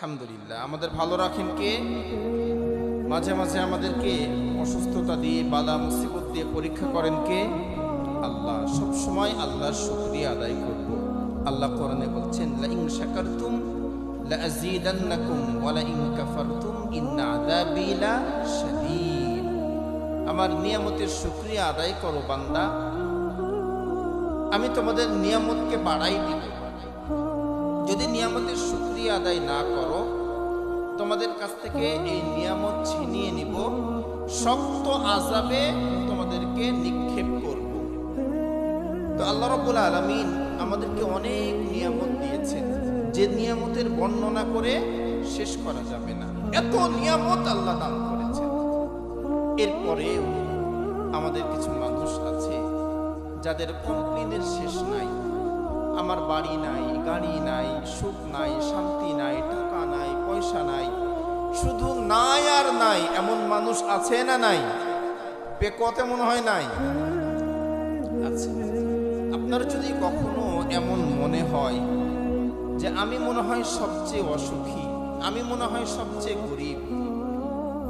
আলহামদুলিল্লাহ। আমাদের ভালো রাখেন কে? মাঝে মাঝে আমাদেরকে অসুস্থতা দিয়ে, বালা মুসিবত দিয়ে পরীক্ষা করেন কে? আল্লাহ। সব সময় আল্লাহর শুকরিয়া আদায় করব। আল্লাহ কোরআনে বলছেন, লা ইন শাকারতুম লা আযীদান্নাকুম ওয়া লা ইন কাফারতুম ইন্না আযাবি লাশাদীদ। আমার নিয়ামতের শুকরিয়া আদায় করো বান্দা, আমি তোমাদের নিয়ামতকে বাড়াই দিব। যদি নিয়ামতের শুকরিয়া আদায় না করো, তোমাদের কাছ থেকে এই নিয়ামত ছিনিয়ে নিব, শক্ত আযাবে তোমাদেরকে নিক্ষেপ করব। তো আল্লাহ রাব্বুল আলামিন আমাদেরকে অনেক নিয়ামত দিয়েছেন, যে নিয়ামতের বর্ণনা করে শেষ করা যাবে না। এত নিয়ামত আল্লাহ দান করেছেন। এরপরেও আমাদের কিছু মানুষ আছে যাদের কমপ্লেনের শেষ নাই। আমার বাড়ি নাই, গাড়ি নাই, সুখ নাই, শান্তি নাই, টাকা নাই, পয়সা নাই, শুধু নাই আর নাই। এমন মানুষ আছে না নাই? বেকত মনে হয় নাই? আছে। আপনার যদি কখনো এমন মনে হয় যে আমি মনে হয় সবচেয়ে অসুখী, আমি মনে হয় সবচেয়ে গরিব,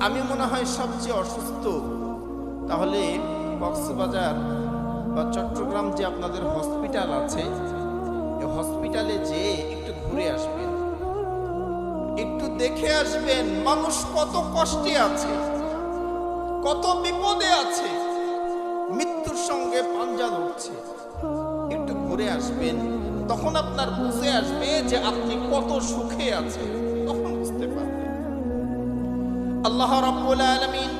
আমি মনে হয় সবচেয়ে অসুস্থ, তাহলে কক্সবাজার বা চট্টগ্রাম যে আপনাদের হসপিটাল আছে, এই হসপিটালে যেয়ে একটু ঘুরে আসবেন, একটু দেখে আসবেন মানুষ কত কষ্টে আছে, কত বিপদে আছে, মৃত্যুর সঙ্গে পাঞ্জা লড়ছে। একটু ঘুরে আসবেন, তখন আপনার বুঝে আসবে যে আপনি কত সুখে আছেন, তখন বুঝতে পারবেন। আল্লাহ রাব্বুল আলামিন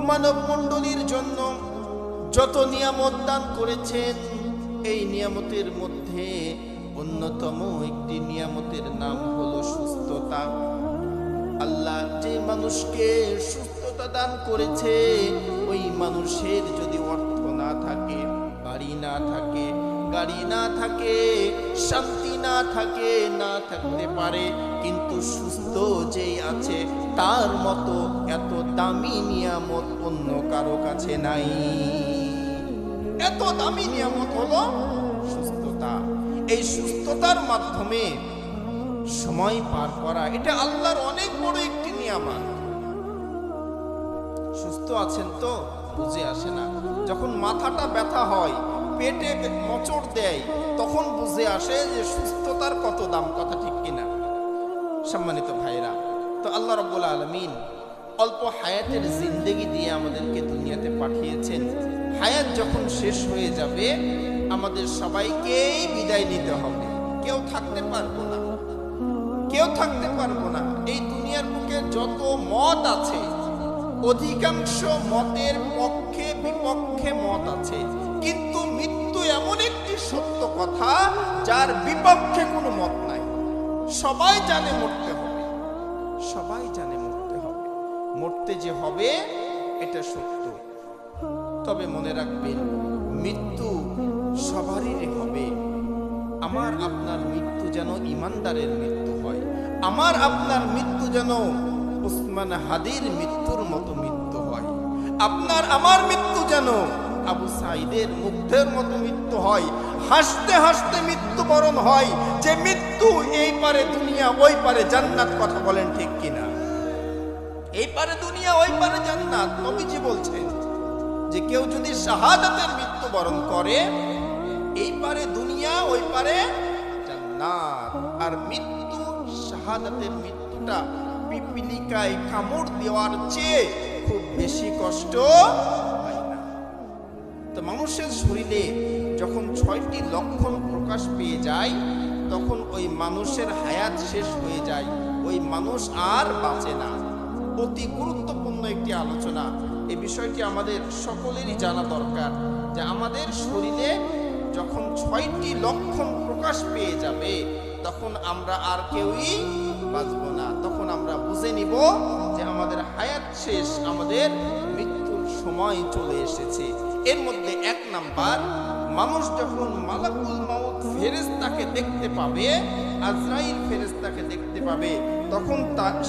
মানব মণ্ডলীর জন্য যত নিয়ামত দান করেছেন, এই নিয়ামতের মধ্যে অন্যতম একটি নিয়ামতের নাম হলো সুস্থতা। আল্লাহ যে মানুষকে সুস্থতা দান করেছে, ওই মানুষের যদি অর্থ না থাকে, বাড়ি না থাকে, গাড়ি না থাকে, শান্তি না থাকে, না থাকতে পারে, কিন্তু সুস্থ যেই আছে তার মতো এত দামি নিয়ামত অন্য কারো কাছে নাই। এত দামি নিয়ামত হলো সুস্থতা। এই সুস্থতার মাধ্যমে সময় পার করা, এটা আল্লাহর অনেক বড় একটি নিয়ামত। সুস্থ আছেন তো? বুঝে আসে না। যখন মাথাটা ব্যথা হয়, পেটে মোচড় দেয়, তখন বুঝে আসে যে সুস্থতার কত দাম। কথা ঠিক কিনা? সম্মানিত ভাইরা, তো আল্লাহ রাব্বুল আলামিন অল্প হায়াতের জিন্দেগি দিয়ে আমাদেরকে দুনিয়াতে পাঠিয়েছেন। হায়াত যখন শেষ হয়ে যাবে, আমাদের সবাইকেই বিদায় নিতে হবে। কেউ থাকতে পারবো না, কেউ থাকতে পারবো না। এই দুনিয়ার বুকে যত মত আছে, অধিকাংশ মতের পক্ষে বিপক্ষে মত আছে, কিন্তু মৃত্যু এমন একটি সত্য কথা যার বিপক্ষে কোনো মত নাই। সবাই জানে মরতে হবে, সবাই জানে মরতে হবে, মরতে যে হবে এটা সত্য। তবে মনে রাখবেন, মৃত্যু সবারই হবে। আমার আপনার মৃত্যু যেন ইমানদারের মৃত্যু হয়, আমার আপনার মৃত্যু যেন উসমান হাদির মৃত্যুর মতো মৃত্যু হয়, আপনার আমার মৃত্যু যেন আবু সাঈদের মুগ্ধের মতো মৃত্যু হয়, হাসতে হাসতে মৃত্যুবরণ হয়, যে মৃত্যু এই পারে দুনিয়া ওই পারে জান্নাত। কথা বলেন ঠিক কিনা? এই পারে দুনিয়া ওই পারে জান্নাত। নবীজি বলছেন যে কেউ যদি শাহাদাতের মৃত্যুবরণ করে, এই পারে দুনিয়া ওই পারে জান্নাত। আর মৃত্যু, শাহাদাতের মৃত্যুটা পিপিলিকায় কামড় দেওয়ার চেয়ে খুব বেশি কষ্ট হয় না। তো মানুষের শরীরে যখন 6টি লক্ষণ প্রকাশ পেয়ে যায়, তখন ওই মানুষের হায়াত শেষ হয়ে যায়, ওই মানুষ আর বাঁচে না। অতি গুরুত্বপূর্ণ একটি আলোচনা। এই বিষয়টি আমাদের সকলেরই জানা দরকার যে আমাদের শরীরে যখন 6টি লক্ষণ প্রকাশ পেয়ে যাবে, তখন আমরা আর কেউই বাঁচব না। তখন আমরা বুঝে নিব যে আমাদের হায়াত শেষ, আমাদের মৃত্যুর সময় চলে এসেছে। এর মধ্যে 1 নাম্বার, মানুষ যখন মালাকুল মাউত ফেরেশতাকে দেখতে পাবে, আজরাইল ফেরেশতাকে দেখতে পাবে, তখন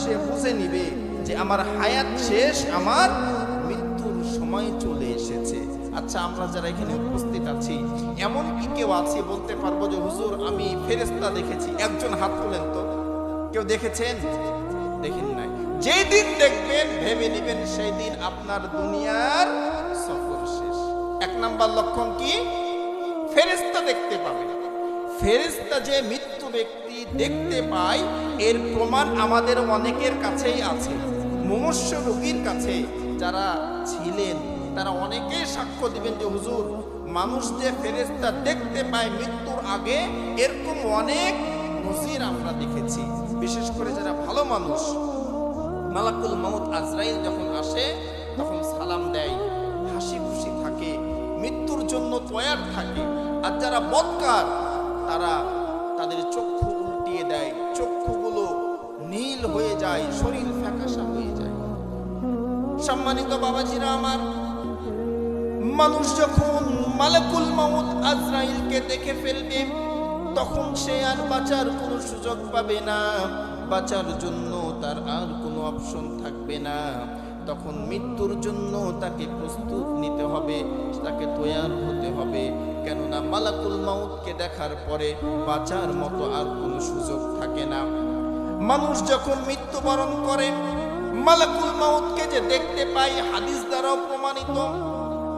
সে বুঝে নিবে যে আমার হায়াত শেষ, আমার মৃত্যুর সময় চলে এসেছে। আচ্ছা, আমরা যারা এখানে উপস্থিত আছি, এমন কি কেউ আছে বলতে পারবো যে হুজুর আমি ফেরেশতা দেখেছি? একজন হাত তোলেন তো। কেউ কেউ দেখেছেন? দেখেন নাই। যেই দিন দেখবেন ভেবে নেবেন সেই দিন আপনার দুনিয়ার সফর শেষ। এক নাম্বার লক্ষণ কি? ফেরেশতা দেখতে পাবেন। ফেরেশতা যে মৃত্যু ব্যক্তি দেখতে পায় এর প্রমাণ আমাদের অনেকের কাছেই আছে। মুমূর্ষ রোগীর কাছে যারা ছিলেন তারা অনেকেই সাক্ষ্য দিবেন যে হুজুর, মানুষ যে ফেরেশতা দেখতে পায় মৃত্যুর আগে, এরকম অনেক নজির আমরা দেখেছি। বিশেষ করে যারা ভালো মানুষ, মালাকুল মাউত আজরাইল যখন আসে তখন সালাম দেয়, হাসি খুশি থাকে, মৃত্যুর জন্য তৈয়ার থাকে। আর যারা বদকার তারা তাদের চক্ষু উল্টিয়ে দেয়, চক্ষুগুলো নীল হয়ে যায়, শরীর ফ্যাকাশা হয়ে যায়। সম্মানিত বাবাজিরা আমার, মানুষ যখন মালাকুল মাউত আজরাইলকে দেখে ফেলবে তখন সে আর বাঁচার কোনো সুযোগ পাবে না, বাঁচার জন্য তার আর কোনো অপশন থাকবে না। তখন মৃত্যুর জন্য তাকে প্রস্তুত নিতে হবে, তাকে তৈয়ার হতে হবে। কেননা মালাকুল মাউতকে দেখার পরে বাঁচার মতো আর কোনো সুযোগ থাকে না। মানুষ যখন মৃত্যুবরণ করে মালাকুল মাউতকে যে দেখতে পাই, হাদিস দ্বারাও প্রমাণিত।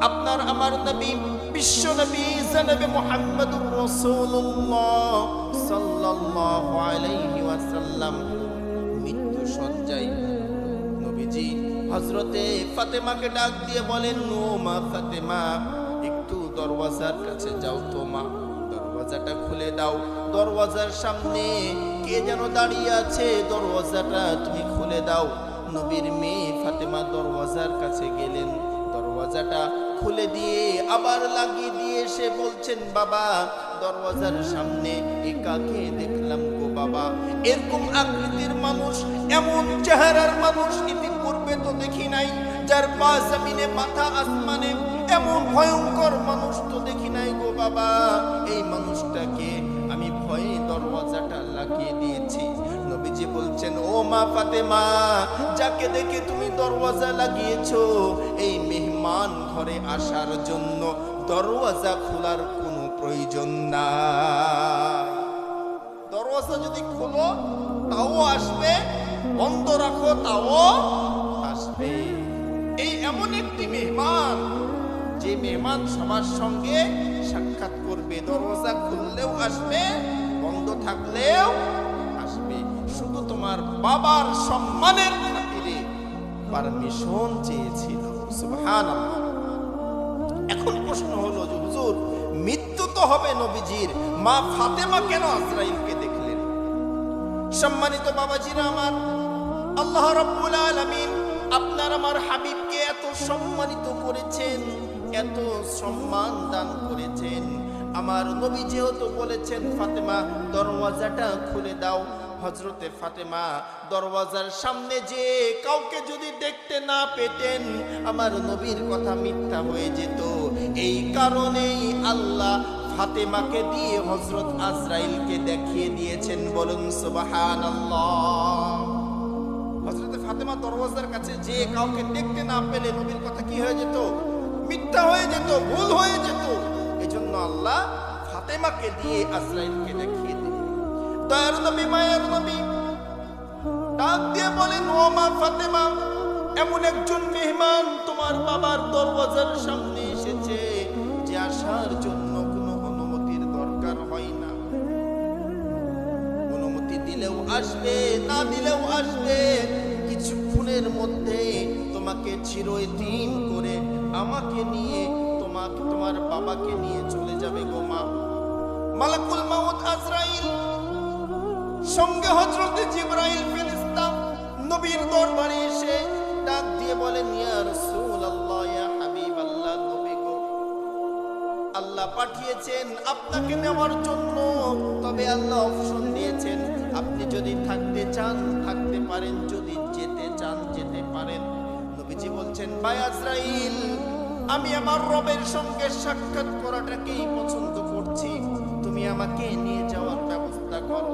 আপনার আমার নবী, বিশ্ব নবী জনাবে মুহাম্মদুর রাসূলুল্লাহ সাল্লাল্লাহু আলাইহি ওয়াসাল্লাম মৃত্যু সজ্জায় নবীজি হযরতে ফাতেমাকে ডাক দিয়ে বলেন, ও মা ফাতেমা, একটু দরওয়াজার কাছে যাও তো মা, দরওয়াজাটা খুলে দাও। দরওয়াজার সামনে কে যেন দাঁড়িয়ে আছে, দরওয়াজাটা তুমি খুলে দাও। নবীর মেয়ে ফাতেমা দরওয়াজার কাছে গেলেন, দরওয়াজাটা খুলে দিয়ে আবার লাগিয়ে দিয়ে সে বলছেন, বাবা, দরওয়াজার সামনে একাকে দেখলাম গো বাবা, এরকম আকৃতির মানুষ, এমন চেহারার মানুষ ইতিপূর্বে তো দেখি নাই। যার পা জমিনে মাথা আসমানে, এমন ভয়ঙ্কর মানুষ তো দেখি নাই গো বাবা। এই মানুষটাকে আমি ভয়ে দরওয়াজাটা লাগিয়ে দিয়েছি। নবীজি বলছেন, ও মা ফাতেমা, যাকে দেখে তুমি দরওয়াজা লাগিয়েছো, এই মেহমান ঘরে আসার জন্য দরওয়াজা খোলার কোনো প্রয়োজন নাই। দরওয়াজা যদি খোলো তাও আসবে, বন্ধ রাখো তাও আসবে। এই এমন একটি মেহমান, যে মেহমান সবার সঙ্গে সাক্ষাৎ করবে, দরওয়াজা খুললেও আসবে, বন্ধ থাকলেও আসবে। শুধু তোমার বাবার সম্মানের খাতিরে পারমিশন চেয়েছিল। সুবহানাল্লাহ। এখন প্রশ্ন হলো যে হুজুর, মৃত্যু তো হবে নবীজির, মা ফাতেমা কেন আজরাইলকে দেখলেন? সম্মানিত বাবাজিরা আমার, আল্লাহ রাব্বুল আলামিন আপনার আমার হাবিবকে এত সম্মানিত করেছেন, এত সম্মান দান করেছেন। আমার নবী যেহেতু বলেছেন, ফাতেমা দরওয়াজাটা খুলে দাও, হযরতে ফাতেমা দরওয়াজার সামনে যে কাউকে যদি দেখতে না পেতেন, আমার নবীর কথা মিথ্যা হয়ে যেত। এই কারণেই আল্লাহ ফাতেমাকে দিয়ে হযরত আজরাইলকে দেখিয়ে দিয়েছেন। বলুন সুবহানাল্লাহ। হযরতে ফাতেমা দরওয়াজার কাছে যে কাউকে দেখতে না পেলে নবীর কথা কি হয়ে যেত? মিথ্যা হয়ে যেত, ভুল হয়ে যেত। এজন্য আল্লাহ ফাতেমাকে দিয়ে আজরাইলকে দেখিয়ে দিলেন। দয়ার নবী, মায়ের নবী ডাক দিয়ে বলেন, ও মা ফাতেমা, এমন একজন মেহমান তোমার বাবার দরওয়াজার সামনে এসেছে, যে আসার জন্য কোনো অনুমতির দরকার হয় না। অনুমতি দিলেও আসবে, না দিলেও আসবে। কিছুক্ষণের মধ্যে তোমাকে চিরয়তীম করে আমাকে নিয়ে তোমার বাবাকে নিয়ে চলে যাবে গো মা। মালাকুল মাউত আজরাইল সঙ্গে হযরতে জিবরাইল ফেরেশতা নবীর দরবারে এসে ডাক দিয়ে বলেন, ইয়া রাসূলুল্লাহ, ইয়া হাবিবাল্লাহ, নবী গো, আল্লাহ পাঠিয়েছেন আপনাকে নেওয়ার জন্য। তবে আল্লাহ অপশন দিয়েছেন, আপনি যদি থাকতে চান থাকতে পারেন, যদি যেতে চান যেতে পারেন। নবীজি বলছেন, ভাই আজরাইল, আমি আমার রবের সঙ্গে সাক্ষাৎ করাটাকেই পছন্দ করছি, তুমি আমাকে নিয়ে যাওয়ার ব্যবস্থা করো।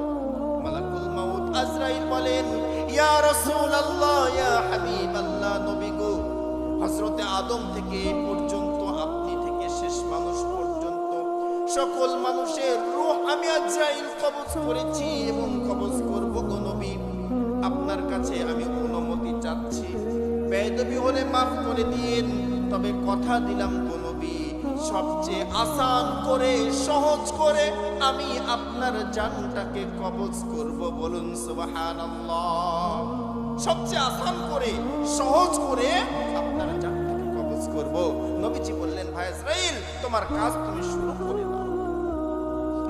মালাকুল মাউত আজরাইল বলেন, ইয়া রাসূলুল্লাহ, ইয়া হাবিবাল্লাহ, নবী গো, হযরতে আদম থেকে এই পর্যন্ত, আপনি থেকে শেষ মানুষ পর্যন্ত সকল মানুষের রূহ আমি আজরাইল কবজ করেছি এবং কবজ করব গো নবী। বেয়াদবি হলে মাফ করে দিন, তবে কথা দিলাম গো নবী, সবচেয়ে আসান করে সহজ করে আমি আপনার জানটাকে কবজ করব। বলুন সুবহানাল্লাহ। সবচেয়ে আসান করে সহজ করে আপনার জানটাকে কবজ করব। নবীজি বললেন, ভাই আজরাইল, তোমার কাজ তুমি শুরু করে দাও।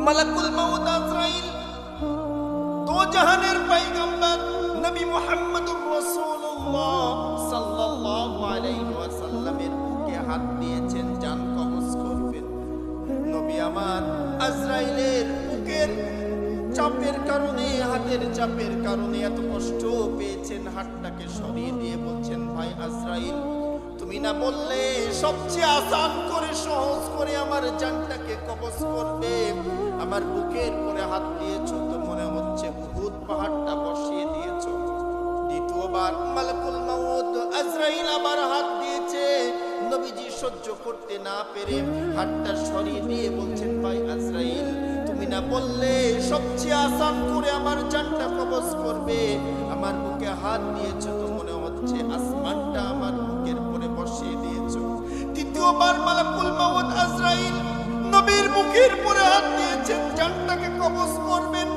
মালাকুল মাউত আজরাইল, দো জাহানের পয়গম্বর নবী মুহাম্মদুর রাসূলুল্লাহ সাল্লাল্লাহু আলাইহি ওয়াসাল্লামের বুকে হাত দিয়েছেন, জান কবজ করবেন। নবী আমার আজরাইলের বুকের চাপের কারণে, হাতের চাপের কারণে এত কষ্ট পেয়েছেন, হাতটাকে সরিয়ে দিয়ে বলছেন, ভাই আজরাইল, তুমি না বললে সবচেয়ে আসান করে সহজ করে আমার জানটাকে কবজ করবে? আমার বুকের পরে হাত দিয়েছো তো মনে হচ্ছে উহুদ পাহাড়টা বসিয়ে দিয়েছো। দ্বিতীয়বার মালাকুল মাউত আজরাইল আবার হাত দিয়েছে। নবীজি সহ্য করতে না পেরে হাতটা সরিয়ে দিয়ে বলছেন, ভাই আজরাইল, তুমি না বললে সবচেয়ে আসান করে আমার জানটা কবজ করবে? আমার বুকে হাত দিয়েছো তো মনে হচ্ছে আসমানটা আমার বুকের পরে বসিয়ে দিয়েছো। তৃতীয়বার মালাকুল মাউত আজরাইল নবীর বুকের পরে হাত দিয়েছেন, জানটাকে কবজ করবেন।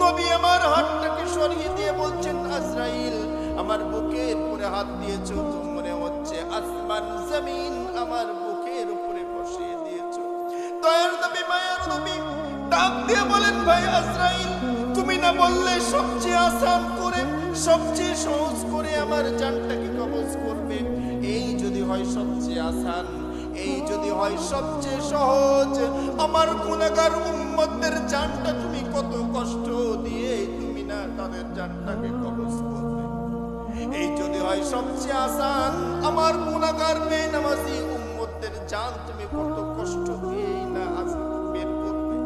নবী আমার হাতটাকে সরিয়ে দিয়ে বলছেন, আজরাইল, আমার বুকের উপরে হাত দিয়েছো তো মনে হচ্ছে আসমান জমিন আমার বুকের উপরে বসিয়ে দিয়েছো। দয়ার নবী, মায়ার নবী ডাক দিয়ে বলেন, ভাই আজরাইল, তুমি না বললে সবচেয়ে আসান করে সবচেয়ে সহজ করে আমার জানটাকে কবজ করবে? এই যদি হয় সবচেয়ে আসান, এই যদি হয় সবচেয়ে সহজ, আমার গুনাহগার উম্মতদের জানটা তুমি কত কষ্ট দিয়ে তুমি না তাদের জানটাকে কবজ করবে? এই যদি হয় সবচেয়ে আসান, আমার গুনাহগার বেনামাজি উম্মতদের জান তুমি কত কষ্ট দিয়ে না আজ বের করবে?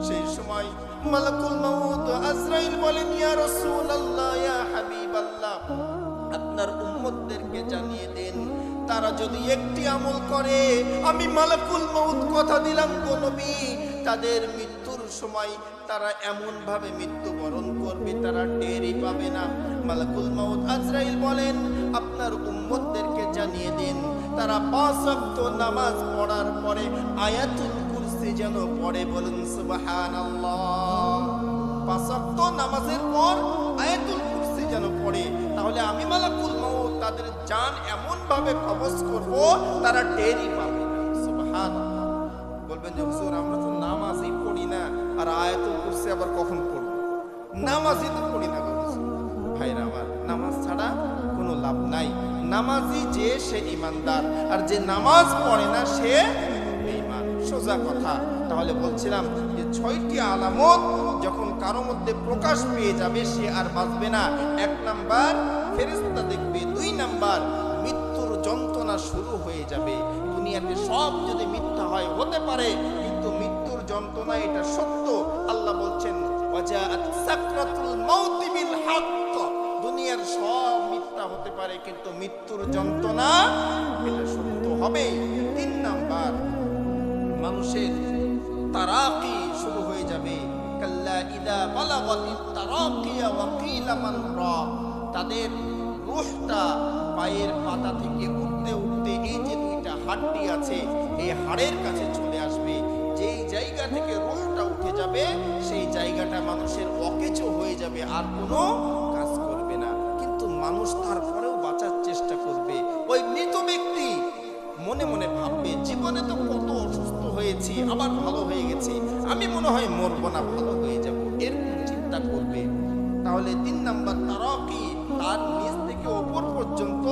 সেই সময় মালাকুল মাউত আজরাইল বলেন, ইয়া রাসূলুল্লাহ, ইয়া হাবিবাল্লাহ, আপনার উম্মতদেরকে জানিয়ে দেন, তারা যদি একটি আমল করে, আমি মালাকুল মাউত কথা দিলাম গো নবী, তাদের মৃত্যুর সময় তারা এমন ভাবে মৃত্যুবরণ করবে তারা টেরই পাবে না। মালাকুল মাউত আজরাইল বলেন, আপনার উম্মতদেরকে জানিয়ে দিন, তারা 5 ওয়াক্ত নামাজ পড়ার পরে আয়াতুল কুরসি যেন পড়ে। বলুন সুবহানাল্লাহ। 5 ওয়াক্ত নামাজের পর আয়াতুল কুরসি যেন পড়ে, তাহলে আমি মালাকুল মাউত তাদের জান এমন ভাবে কবজ করব তারা টেরই পাবে না। সুবহানাল্লাহ। বলবেন যে হুজুর, আমরা তো নামাজই পড়ি না, আর আয়াতুল কুরসি আবার কখন পড়ব? নামাজই তো পড়ি না। ভাইরা আমার, নামাজ ছাড়া কোনো লাভ নাই। নামাজি যে সে ইমানদার, আর যে নামাজ পড়ে না সে বেঈমান। সোজা কথা। তাহলে বলছিলাম যে 6টি আলামত যখন কারো মধ্যে প্রকাশ পেয়ে যাবে সে আর বাঁচবে না। 1 নাম্বার, ফেরেশতা দেখবে। 2 নাম্বার, মৃত্যুর যন্ত্রণা শুরু হয়ে যাবে। দুনিয়াতে সব যদি মিথ্যা হয় হতে পারে, কিন্তু মৃত্যুর যন্ত্রণা এটা সত্য। আল্লাহ বলছেন, ওয়াজাআত সাকরাতুল মাউতি বিল হক। দুনিয়ার সব মিথ্যা হতে পারে, কিন্তু মৃত্যুর যন্ত্রণা এটা সত্য হবে। 3 নাম্বার, মানুষের তারাকি শুরু হয়ে যাবে। কাল্লা ইদা বালাগাতিত তারাকিয়া ওয়া কিলা মান রা। তাদের রূহটা পায়ের পাতা থেকে উঠতে উঠতে এই যে 2টা হাড়টি আছে, এই হাড়ের কাছে চলে আসবে। যেই জায়গা থেকে রূহটা উঠে যাবে সেই জায়গাটা মানুষের অকেজো হয়ে যাবে, আর কোনো কাজ করবে না। কিন্তু মানুষ তারপরেও বাঁচার চেষ্টা করবে। ওই মৃত ব্যক্তি মনে মনে ভাববে, জীবনে তো কত অসুস্থ হয়েছি, আবার ভালো হয়ে গেছি, আমি মনে হয় মরবো না, ভালো হয়ে যাব, এরকম চিন্তা করবে। তাহলে 3 নাম্বার, তারাকি, তার নিচ থেকে উপর পর্যন্ত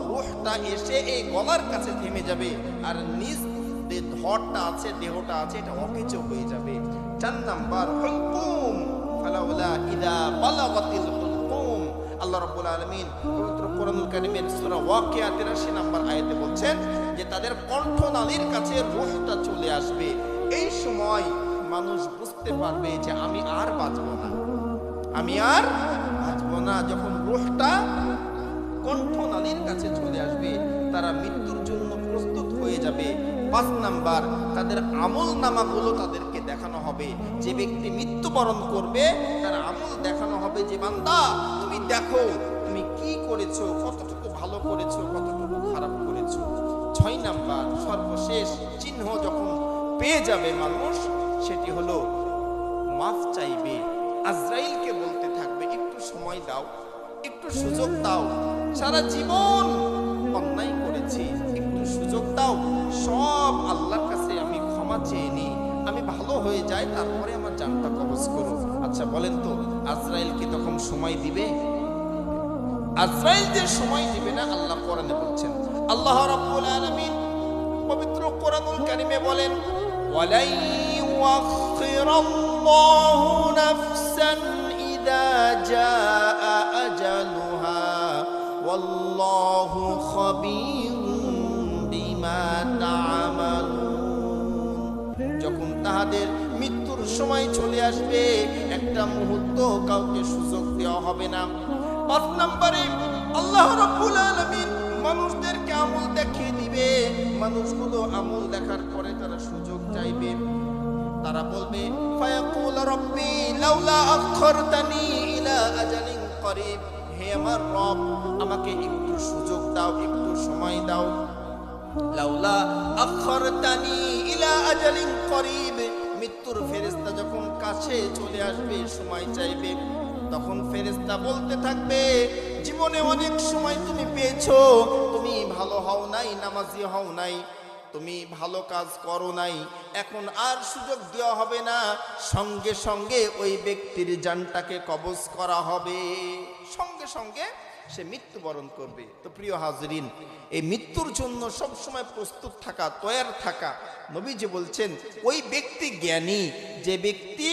রূহটা এসে এই গলার কাছে থেমে যাবে, আর নিচ যে ধরটা আছে, দেহটা আছে, এটা অকেজো হয়ে যাবে। 4 নাম্বার, হুলকুম, ফালাউলা ইদা বালাগাতিল হুলকুম। আল্লাহ রাব্বুল আলামিন পবিত্র কোরআনুল কারীমের সূরা ওয়াকিয়া 83 নম্বর আয়াতে বলছেন যে তাদের কণ্ঠনালীর কাছে রূহটা চলে আসবে। এই সময় মানুষ বুঝতে পারবে যে আমি আর বাঁচবো না, আমি আর বাঁচবো না। যখন রূহটা কণ্ঠনালীর কাছে চলে আসবে, তারা মৃত্যুর জন্য প্রস্তুত হয়ে যাবে। 5 নাম্বার, তাদের আমল নামাগুলো তাদেরকে দেখানো হবে। যে ব্যক্তি মৃত্যুবরণ করবে তার আমল দেখানো হবে, যে বান্দা তুমি দেখো তুমি কি করেছো, কতটুকু ভালো করেছো, কতটুকু খারাপ করেছো। 6 নাম্বার সর্বশেষ চিহ্ন যখন পেয়ে যাবে মানুষ, সেটি হলো মাফ চাইবে। আজরাইলকে বলতে থাকবে, একটু সময় দাও, একটু সুযোগ দাও, সারা জীবন অন্যায় করেছি, একটু সুযোগ দাও, সব আল্লাহর কাছে আমি ক্ষমা চেয়ে নিই, আমি ভালো হয়ে যাই, তারপরে আমার জানটা কবজ করো। আচ্ছা বলেন তো, আজরাইল কি তখন সময় দিবে? আজরাইল যে সময় দিবে না, আল্লাহ কোরআনে বলছেন। আল্লাহ রাব্বুল আলামিন পবিত্র কোরআনুল কারীমে বলেন, ওয়ালাই ইউআখিরাল্লাহু নাফসান ইযা জাআ আজালুহা ওয়াল্লাহু খাবীরুম বিমা তা'মালুন। যখন তাহাদের মৃত্যুর সময় চলে আসবে, একটা মুহূর্ত কাউকে সুযোগ দেওয়া হবে না। 5 নম্বরে আল্লাহ রাব্বুল আলামিন মানুষদেরকে আমল দেখিয়ে দিবে। মানুষগুলো আমল দেখার পরে তারা সুযোগ চাইবে, তারা বলবে, ফায়াকুল রাব্বি লাউলা আখখারতানি ইলা আজালিন করিব, হে আমার রব, আমাকে একটু সুযোগ দাও, একটু সময় দাও। লাউলা আখখারতানি ইলা আজালিন করিব, মৃত্যুর ফেরেশতা যখন কাছে চলে আসবে, সময় চাইবে, তখন ফেরেশতা বলতে থাকবে, জীবনে অনেক সময় তুমি পেয়েছো, তুমি ভালো হও নাই, নামাজি হও নাই, তুমি ভালো কাজ করো নাই, এখন আর সুযোগ দেওয়া হবে না, সঙ্গে সঙ্গে ওই ব্যক্তির জানটাকে কবজ করা হবে, সঙ্গে সঙ্গে সে মৃত্যুবরণ করবে। তো প্রিয় হাজরিন, এই মৃত্যুর জন্য সব সময় প্রস্তুত থাকা, তৈয়ার থাকা। নবীজি বলছেন, ওই ব্যক্তি জ্ঞানী যে ব্যক্তি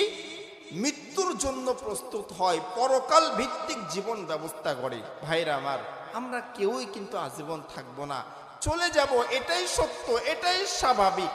মৃত্যুর জন্য প্রস্তুত হয়, পরকাল ভিত্তিক জীবন ব্যবস্থা করে। ভাইরা আমার, আমরা কেউই কিন্তু আজীবন থাকবো না, চলে যাব, এটাই সত্য, এটাই স্বাভাবিক।